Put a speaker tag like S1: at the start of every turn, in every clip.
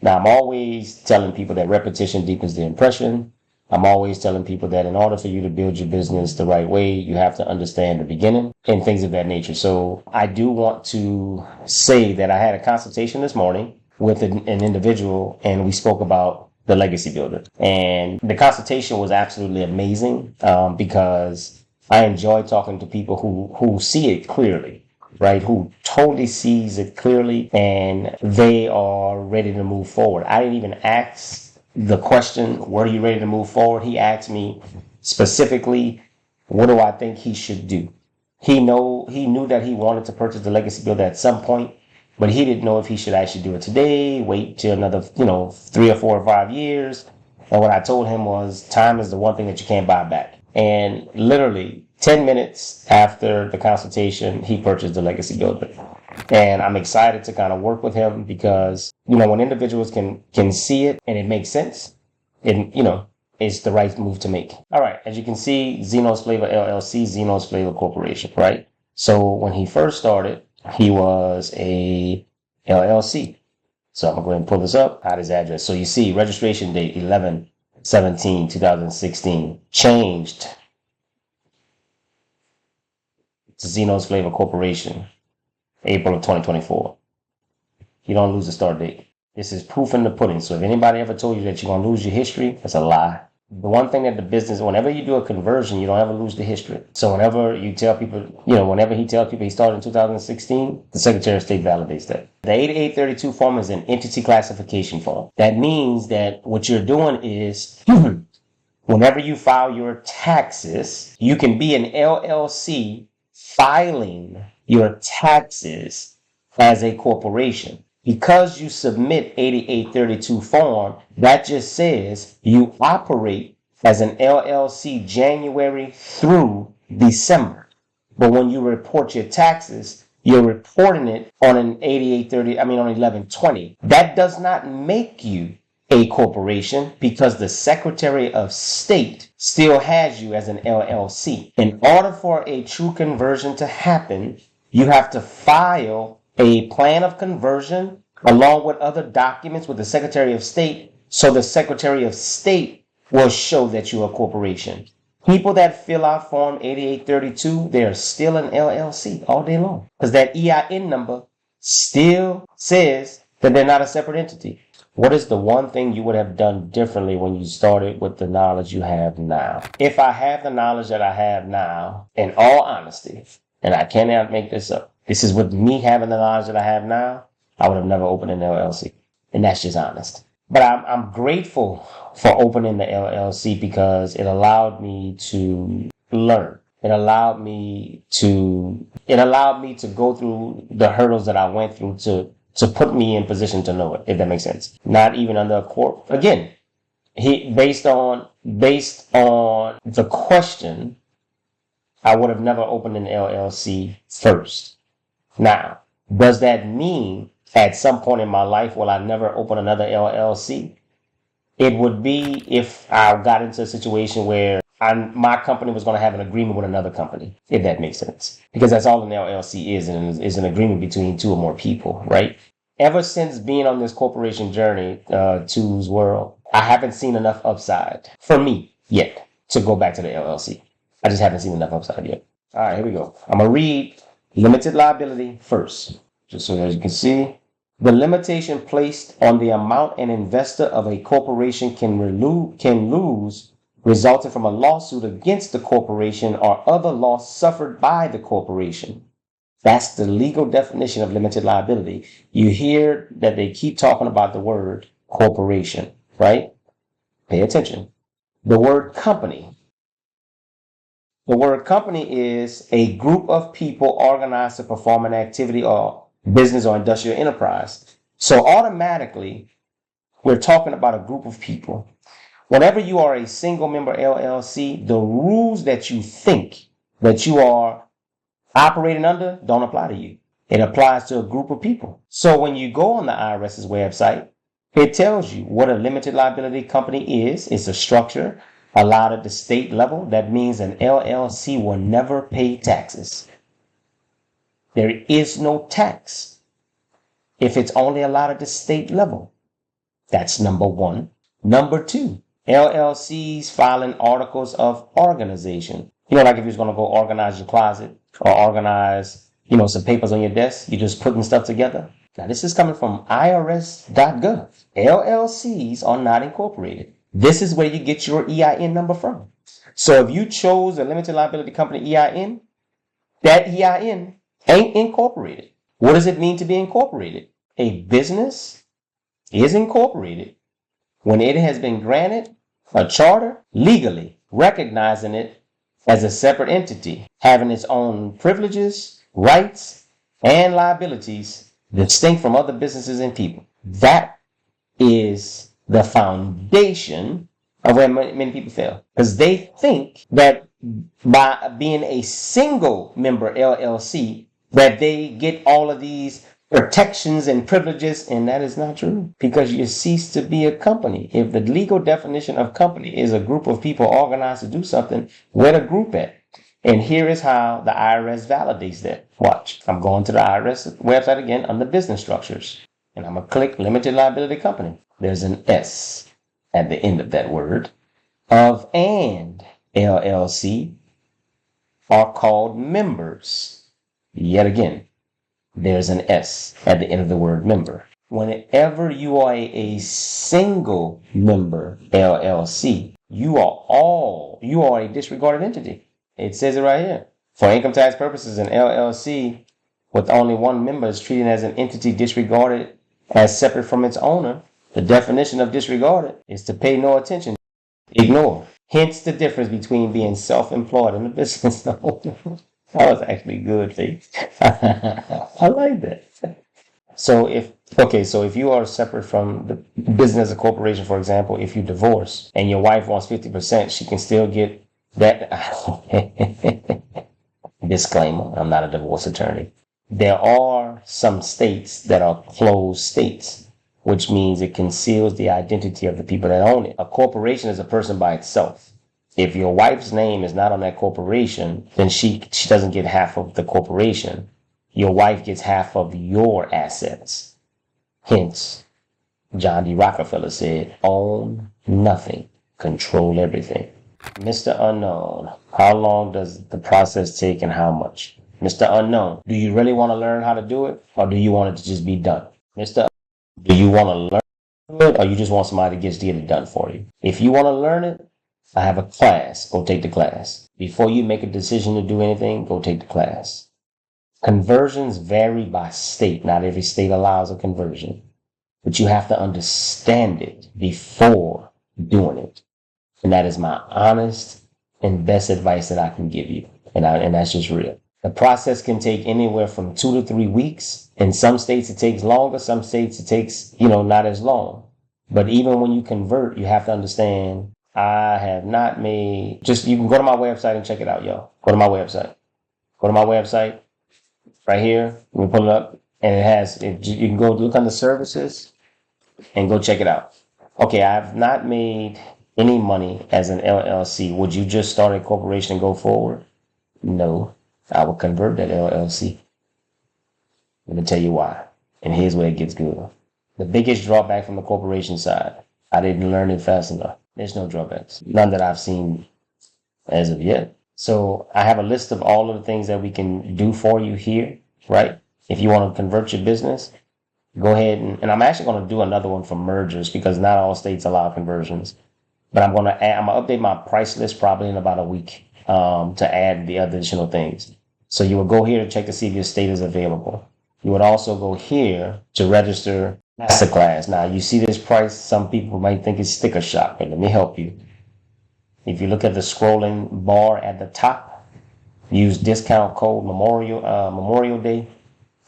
S1: Now, I'm always telling people that repetition deepens the impression. I'm always telling people that in order for you to build your business the right way, you have to understand the beginning and things of that nature. So I do want to say that I had a consultation this morning with an individual, and we spoke about the legacy builder. And the consultation was absolutely amazing because I enjoy talking to people who see it clearly, right? Who totally sees it clearly and they are ready to move forward. I didn't even ask the question, "What are you ready to move forward?" He asked me specifically, "What do I think he should do?" He knew that he wanted to purchase the legacy builder at some point, but he didn't know if he should actually do it today, wait till another, 3 or 4 or 5 years. And what I told him was, time is the one thing that you can't buy back. And literally 10 minutes after the consultation, he purchased the legacy builder. And I'm excited to kind of work with him because, when individuals can see it and it makes sense, it's the right move to make. All right. As you can see, Zeno's Flavor LLC, Zeno's Flavor Corporation, right? So when he first started, he was a LLC. So I'm going to go ahead and pull this up at his address. So you see registration date 11/17/2016, changed to Zeno's Flavor Corporation, April of 2024. You don't lose the start date. This is proof in the pudding. So if anybody ever told you that you're going to lose your history, that's a lie. The one thing that the business, whenever you do a conversion, you don't ever lose the history. So whenever you tell people, whenever he tells people he started in 2016, the Secretary of State validates that. The 8832 form is an entity classification form. That means that what you're doing is, whenever you file your taxes, you can be an LLC filing your taxes as a corporation. Because you submit 8832 form, that just says you operate as an LLC January through December. But when you report your taxes, you're reporting it on on 11/20. That does not make you a corporation because the Secretary of State still has you as an LLC. In order for a true conversion to happen, you have to file a plan of conversion along with other documents with the Secretary of State, so the Secretary of State will show that you're a corporation. People that fill out Form 8832, they're still an LLC all day long because that EIN number still says that they're not a separate entity. What is the one thing you would have done differently when you started with the knowledge you have now? If I have the knowledge that I have now, in all honesty, and I cannot make this up, this is with me having the knowledge that I have now, I would have never opened an LLC. And that's just honest. But I'm grateful for opening the LLC because it allowed me to learn. It allowed me to go through the hurdles that I went through to put me in position to know it, if that makes sense. Not even under a court. Again, based on the question, I would have never opened an LLC first. Now, does that mean at some point in my life will I never open another LLC? It would be if I got into a situation where my company was going to have an agreement with another company, if that makes sense. Because that's all an LLC is, and is an agreement between two or more people, right? Ever since being on this corporation journey, Two's World, I haven't seen enough upside for me yet to go back to the LLC. I just haven't seen enough upside yet. All right, here we go. I'm going to read limited liability first, just so as you can see. The limitation placed on the amount an investor of a corporation can lose resulting from a lawsuit against the corporation or other loss suffered by the corporation. That's the legal definition of limited liability. You hear that they keep talking about the word corporation, right? Pay attention. The word company. The word company is a group of people organized to perform an activity or business or industrial enterprise. So automatically, we're talking about a group of people. Whenever you are a single member LLC, the rules that you think that you are operating under don't apply to you. It applies to a group of people. So when you go on the IRS's website, it tells you what a limited liability company is. It's a structure allowed at the state level. That means an LLC will never pay taxes. There is no tax if it's only allowed at the state level. That's number one. Number two, LLCs filing articles of organization. Like if you was going to go organize your closet or organize, some papers on your desk, you're just putting stuff together. Now, this is coming from irs.gov. LLCs are not incorporated. This is where you get your EIN number from. So if you chose a limited liability company EIN, that EIN ain't incorporated. What does it mean to be incorporated? A business is incorporated when it has been granted a charter legally, recognizing it as a separate entity, having its own privileges, rights, and liabilities distinct from other businesses and people. That is the foundation of where many people fail. Because they think that by being a single member LLC, that they get all of these protections and privileges, and that is not true, because you cease to be a company. If the legal definition of company is a group of people organized to do something, where the group at? And here is how the IRS validates that. Watch. I'm going to the IRS website again under business structures, and I'm going to click limited liability company. There's an S at the end of that word. Of and LLC are called members. Yet again, there's an S at the end of the word member. Whenever you are a single member LLC, you are a disregarded entity. It says it right here. For income tax purposes, an LLC with only one member is treated as an entity disregarded as separate from its owner. The definition of disregarded is to pay no attention, ignore. Hence the difference between being self-employed and a business owner. That was actually good, Faith. I like that. So if you are separate from the business or corporation, for example, if you divorce and your wife wants 50%, she can still get that. Disclaimer, I'm not a divorce attorney. There are some states that are closed states, which means it conceals the identity of the people that own it. A corporation is a person by itself. If your wife's name is not on that corporation, then she doesn't get half of the corporation. Your wife gets half of your assets. Hence, John D. Rockefeller said, own nothing, control everything. Mr. Unknown, how long does the process take and how much? Mr. Unknown, do you really want to learn how to do it, or do you want it to just be done? Mr. Do you want to learn how to do it, or you just want somebody to get it done for you? If you want to learn it, I have a class. Go take the class. Before you make a decision to do anything, go take the class. Conversions vary by state. Not every state allows a conversion, but you have to understand it before doing it. And that is my honest and best advice that I can give you. And that's just real. The process can take anywhere from 2 to 3 weeks. In some states, it takes longer. Some states, it takes, not as long. But even when you convert, you have to understand, I have not made, you can go to my website and check it out, y'all. Go to my website. Right here. We pull it up, and you can go look under services and go check it out. Okay, I have not made any money as an LLC. Would you just start a corporation and go forward? No, I will convert that LLC. Let me tell you why. And here's where it gets good. The biggest drawback from the corporation side, I didn't learn it fast enough. There's no drawbacks. None that I've seen as of yet. So I have a list of all of the things that we can do for you here, right? If you want to convert your business, go ahead and I'm actually going to do another one for mergers because not all states allow conversions. But I'm going to update my price list probably in about a week to add the additional things. So you will go here to check to see if your state is available. You would also go here to register Masterclass. Now, you see this price. Some people might think it's sticker shock, but let me help you. If you look at the scrolling bar at the top, use discount code Memorial Day,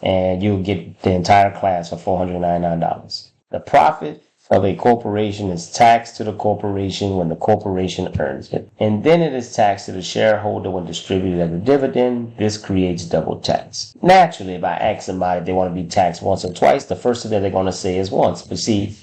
S1: and you'll get the entire class for $499. The profit of a corporation is taxed to the corporation when the corporation earns it, and then it is taxed to the shareholder when distributed as a dividend. This creates double tax. Naturally, if I ask somebody if they want to be taxed once or twice, the first thing that they're going to say is once. But see,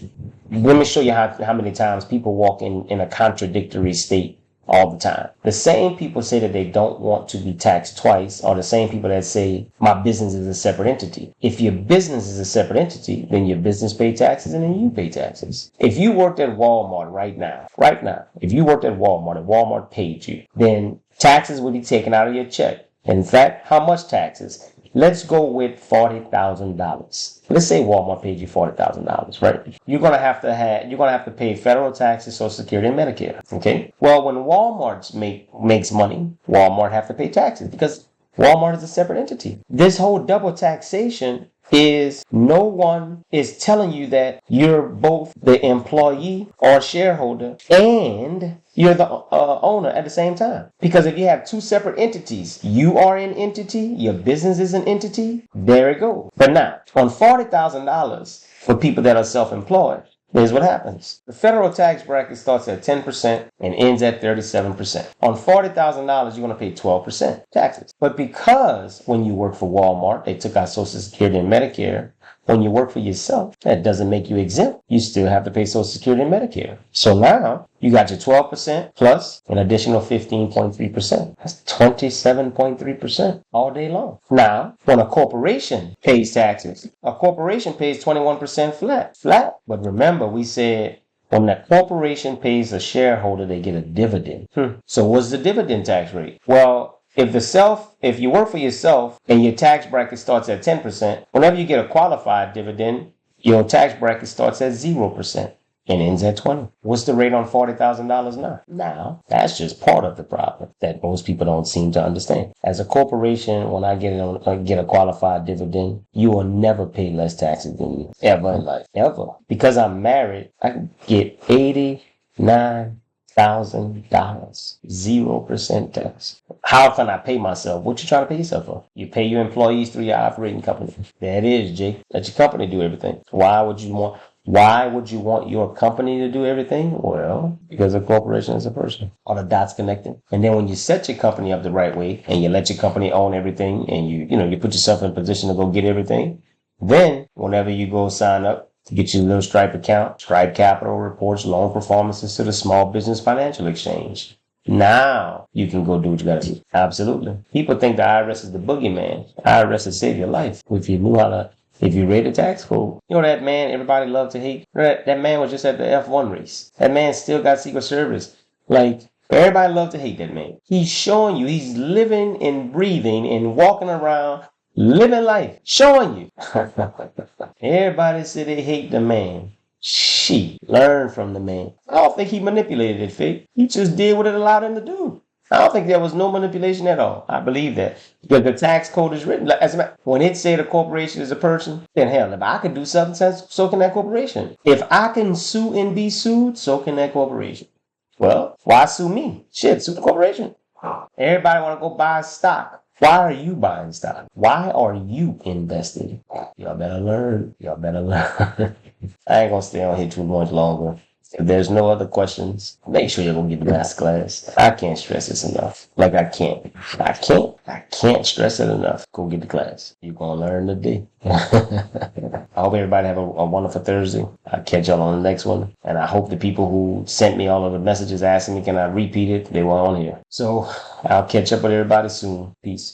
S1: let me show you how many times people walk in a contradictory state all the time. The same people say that they don't want to be taxed twice are the same people that say my business is a separate entity. If your business is a separate entity, then your business pay taxes and then you pay taxes. If you worked at Walmart right now, if you worked at Walmart and Walmart paid you, then taxes would be taken out of your check. In fact, how much taxes? Let's go with $40,000. Let's say Walmart paid you $40,000, right? You're gonna have to pay federal taxes, Social Security, and Medicare. Okay. Well, when Walmart makes money, Walmart have to pay taxes because Walmart is a separate entity. This whole double taxation is no one is telling you that you're both the employee or shareholder and you're the owner at the same time. Because if you have two separate entities, you are an entity, your business is an entity, there it goes. But now, on $40,000 for people that are self-employed, here's what happens. The federal tax bracket starts at 10% and ends at 37%. On $40,000, you're going to pay 12% taxes. But because when you work for Walmart, they took out Social Security and Medicare, when you work for yourself, that doesn't make you exempt. You still have to pay Social Security and Medicare. So now you got your 12% plus an additional 15.3%. That's 27.3% all day long. Now, when a corporation pays taxes, a corporation pays 21% flat. But remember, we said when the corporation pays a shareholder, they get a dividend. So what's the dividend tax rate? Well, if you work for yourself and your tax bracket starts at 10%, whenever you get a qualified dividend, your tax bracket starts at 0% and ends at 20%. What's the rate on $40,000 now? Now, that's just part of the problem that most people don't seem to understand. As a corporation, when I get a qualified dividend, you will never pay less taxes than me ever in life, ever. Because I'm married, I can get $89,000, 0% tax. How can I pay myself? What you trying to pay yourself for? You pay your employees through your operating company. There it is, Jay. Let your company do everything. Why would you want your company to do everything? Well, because a corporation is a person. All the dots connected. And then when you set your company up the right way and you let your company own everything and you put yourself in a position to go get everything, then whenever you go sign up to get your little Stripe account, Stripe Capital reports loan performances to the Small Business Financial Exchange. Now you can go do what you gotta do. Absolutely. People think the IRS is the boogeyman. IRS will save your life if you read the tax code. You know that man everybody loved to hate? That man was just at the F1 race. That man still got Secret Service. Like, everybody loved to hate that man. He's showing you, he's living and breathing and walking around, living life, showing you. Everybody said they hate the man. Learn from the man. I don't think he manipulated it, Fake. He just did what it allowed him to do. I don't think there was no manipulation at all. I believe that. Because the tax code is written. When it said a corporation is a person, then hell, if I can do something, so can that corporation. If I can sue and be sued, so can that corporation. Well, why sue me? Sue the corporation. Everybody want to go buy stock. Why are you buying stock? Why are you investing? Y'all better learn. I ain't gonna stay on here too much longer. If there's no other questions, make sure you're gonna get the master class. I can't stress this enough. Like I can't stress it enough. Go get the class. You're gonna learn today. I hope everybody have a wonderful Thursday. I'll catch y'all on the next one. And I hope the people who sent me all of the messages asking me can I repeat it, they were on here. So I'll catch up with everybody soon. Peace.